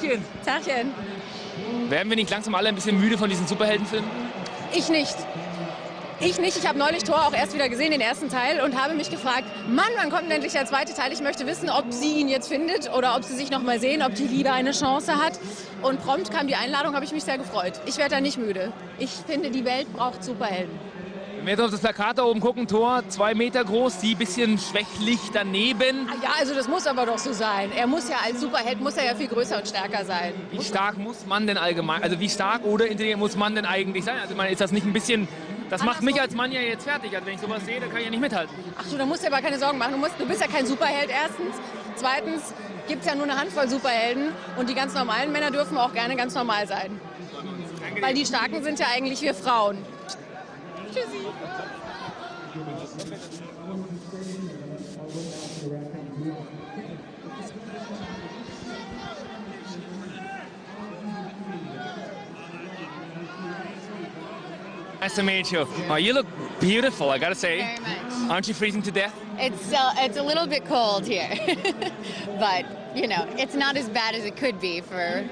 Tagchen. Tagchen. Werden wir nicht langsam alle ein bisschen müde von diesen Superheldenfilmen? Ich nicht. Ich habe neulich Thor auch erst wieder gesehen, den ersten Teil, und habe mich gefragt, Mann, wann kommt denn endlich der zweite Teil? Ich möchte wissen, ob sie ihn jetzt findet oder ob sie sich noch mal sehen, ob die Liebe eine Chance hat. Und prompt kam die Einladung, habe ich mich sehr gefreut. Ich werde da nicht müde. Ich finde, die Welt braucht Superhelden. Wenn wir jetzt auf das Plakat da oben gucken, Thor 2 Meter groß, sie ein bisschen schwächlich daneben. Ja, also das muss aber doch so sein. Er muss ja als Superheld, muss er ja viel größer und stärker sein. Wie stark muss man denn allgemein, also wie stark oder intelligent muss man denn eigentlich sein? Also ich meine, ist das nicht ein bisschen, das macht mich als Mann ja jetzt fertig. Also wenn ich sowas sehe, dann kann ich ja nicht mithalten. Ach du, da musst du dir aber keine Sorgen machen. Du bist ja kein Superheld erstens. Zweitens gibt es ja nur eine Handvoll Superhelden und die ganz normalen Männer dürfen auch gerne ganz normal sein. Weil die Starken sind ja eigentlich wir Frauen. Tschüssi. Nice to meet you. Oh, you look beautiful, I gotta say. Very much. Aren't you freezing to death? It's a little bit cold here, but you know it's not as bad as it could be for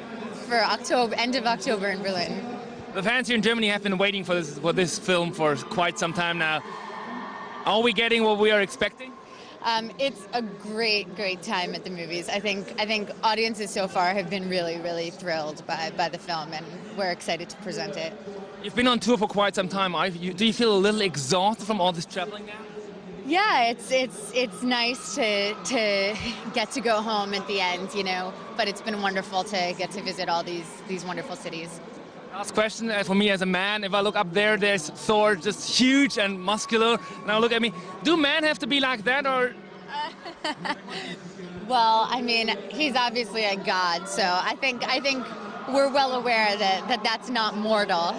October, end of October in Berlin. The fans here in Germany have been waiting for this film for quite some time now. Are we getting what we are expecting? It's a great time at the movies. I think audiences so far have been really thrilled by the film, and we're excited to present it. You've been on tour for quite some time. Do you feel a little exhausted from all this traveling now? Yeah, it's nice to get to go home at the end, you know. But it's been wonderful to get to visit all these wonderful cities. Last question for me as a man. If I look up there, there's Thor, just huge and muscular. Now look at me. Do men have to be like that, or? Well, I mean, he's obviously a god, so I think we're well aware that that's not mortal.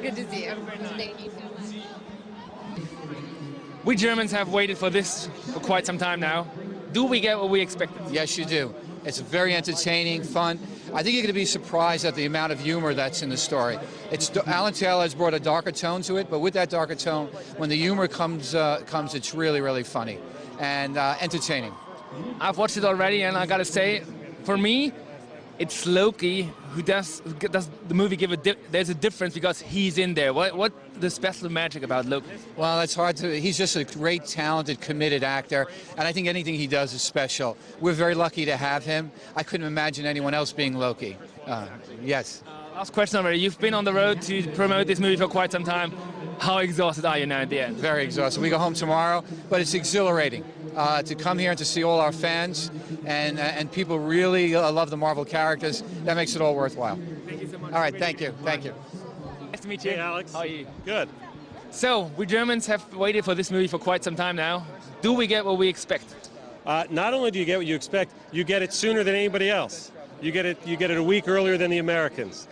Good to see you. Thank you so much. We Germans have waited for this for quite some time now. Do we get what we expected? Yes, you do. It's very entertaining, fun. I think you're going to be surprised at the amount of humor that's in the story. Alan Taylor has brought a darker tone to it, but with that darker tone, when the humor comes, it's really funny and entertaining. I've watched it already, and I gotta say, for me, it's Loki who does the movie give there's a difference because he's in there. What the special magic about Loki? Well, it's hard to. He's just a great, talented, committed actor, and I think anything he does is special. We're very lucky to have him. I couldn't imagine anyone else being Loki. Yes. Last question already. You've been on the road to promote this movie for quite some time. How exhausted are you now at the end? Very exhausted. We go home tomorrow, but it's exhilarating to come here and to see all our fans, and people really love the Marvel characters. That makes it all worthwhile. Thank you so much. All right, thank you. Thank you. Nice to meet you. Hey, Alex. How are you? Good. So, we Germans have waited for this movie for quite some time now. Do we get what we expect? Not only do you get what you expect, you get it sooner than anybody else. You get it a week earlier than the Americans.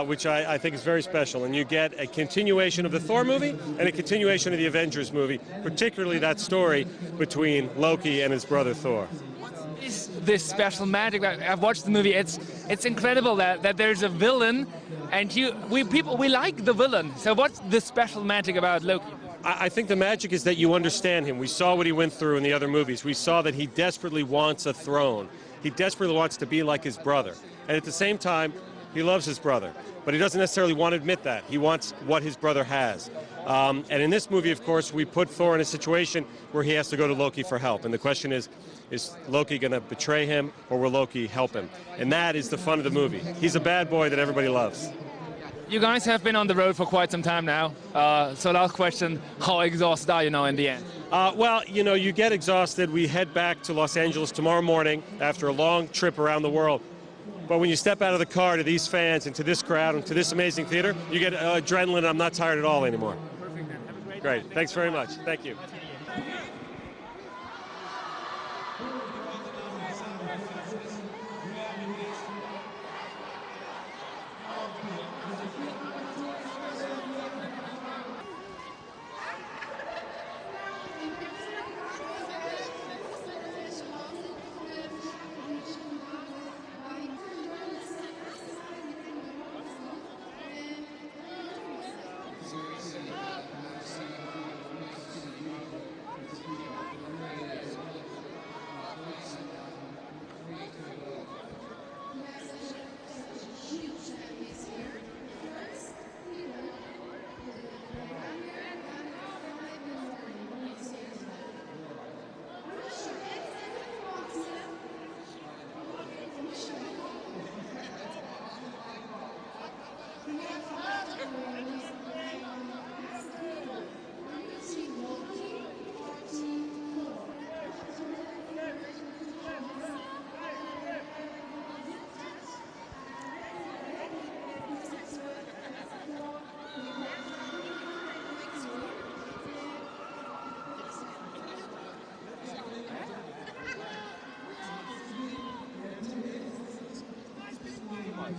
Which I think is very special. And you get a continuation of the Thor movie and a continuation of the Avengers movie, particularly that story between Loki and his brother Thor. What is this special magic? I've watched the movie. It's incredible that there's a villain, and we like the villain. So what's the special magic about Loki? I think the magic is that you understand him. We saw what he went through in the other movies. We saw that he desperately wants a throne. He desperately wants to be like his brother. And at the same time, he loves his brother, but he doesn't necessarily want to admit that. He wants what his brother has. And in this movie, of course, we put Thor in a situation where he has to go to Loki for help. And the question is Loki going to betray him, or will Loki help him? And that is the fun of the movie. He's a bad boy that everybody loves. You guys have been on the road for quite some time now. So last question, how exhausted are you now in the end? Well, you know, you get exhausted. We head back to Los Angeles tomorrow morning after a long trip around the world. But when you step out of the car to these fans and to this crowd and to this amazing theater, you get adrenaline, and I'm not tired at all anymore. Perfect, then. Have a great Great. Thanks very much. Thank you. Hey,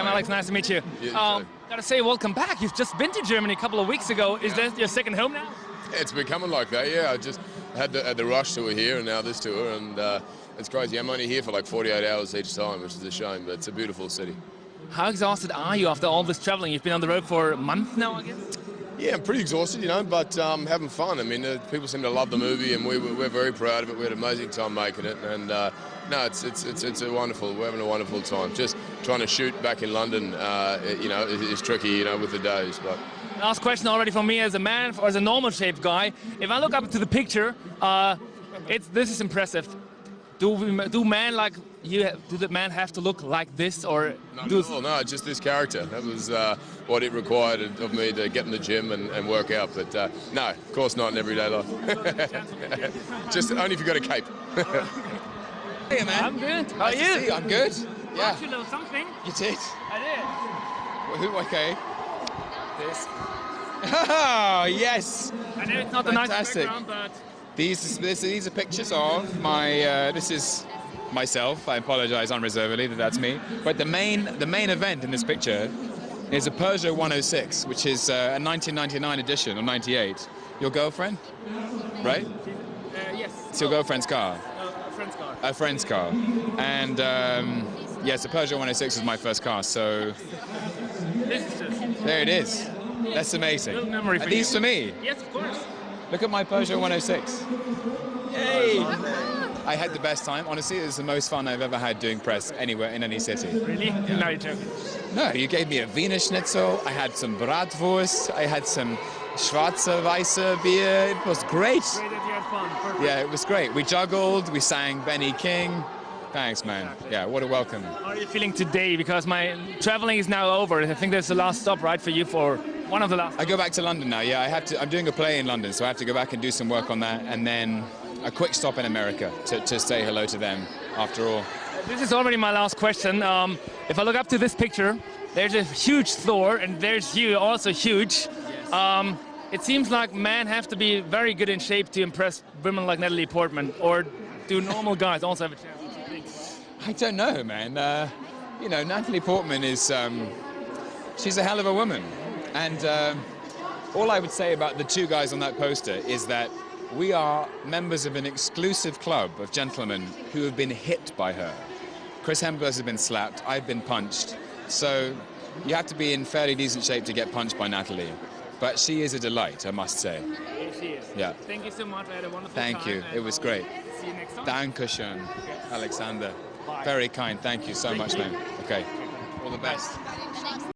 I'm Alex, nice to meet you. Gotta say, welcome back. You've just been to Germany a couple of weeks ago. Is that your second home now? Yeah, it's becoming like that, yeah. I just had the Rush tour here and now this tour, and it's crazy. I'm only here for like 48 hours each time, which is a shame, but it's a beautiful city. How exhausted are you after all this traveling? You've been on the road for a month now, I guess? Yeah, I'm pretty exhausted, you know, but having fun. I mean, people seem to love the movie, and we're very proud of it. We had an amazing time making it, and no, it's a wonderful. We're having a wonderful time. Just trying to shoot back in London, you know, is tricky, you know, with the days. But last question already for me as a man, or as a normal shaped guy. If I look up to the picture, this is impressive. Do men like you? Do the man have to look like this, or no, just this character. That was what it required of me to get in the gym and work out. But no, of course not in everyday life. Just only if you got a cape. Hey man. I'm good. How are you? I'm good. Yeah. You know something? You did? I Well, okay. This. Oh, yes. did. I know it's not the nicest background, but These are pictures of my. This is myself. I apologize unreservedly that that's me. But the main event in this picture is a Peugeot 106, which is a 1999 edition or 98. Your girlfriend, right? yes. It's your girlfriend's car. A friend's car. A friend's car. And yes, the Peugeot 106 was my first car. So This is just there it is. That's amazing. little memory for Are these you. for me? Yes, of course. Look at my Peugeot 106. Yay! I had the best time. Honestly, it was the most fun I've ever had doing press anywhere in any city. Really? No, you're joking. No, you gave me a Wiener Schnitzel. I had some Bratwurst. I had some Schwarze Weisse beer. It was great. Great that you had fun. Perfect. Yeah, it was great. We juggled. We sang Benny King. Thanks, man. Yeah, what a welcome. How are you feeling today? Because my traveling is now over. I think that's the last stop, right, for you, for one of the last. I go back to London now. Yeah, I have to. I'm doing a play in London, so I have to go back and do some work on that, and then a quick stop in America to say hello to them. After all, This is already my last question. If I look up to this picture, there's a huge Thor, and there's you, also huge. It seems like men have to be very good in shape to impress women like Natalie Portman, or do normal guys also have a chance? I don't know, man. You know, Natalie Portman is. She's a hell of a woman, and all I would say about the two guys on that poster is that we are members of an exclusive club of gentlemen who have been hit by her. Chris Hemsworth has been slapped, I've been punched. So you have to be in fairly decent shape to get punched by Natalie. But she is a delight, I must say. Yes, she is. Yeah. Thank you so much. I had a wonderful time. Thank you. It was great. See you next time. Dankeschön, Alexander. Bye. Very kind. Thank you so much, man. Okay. All the best.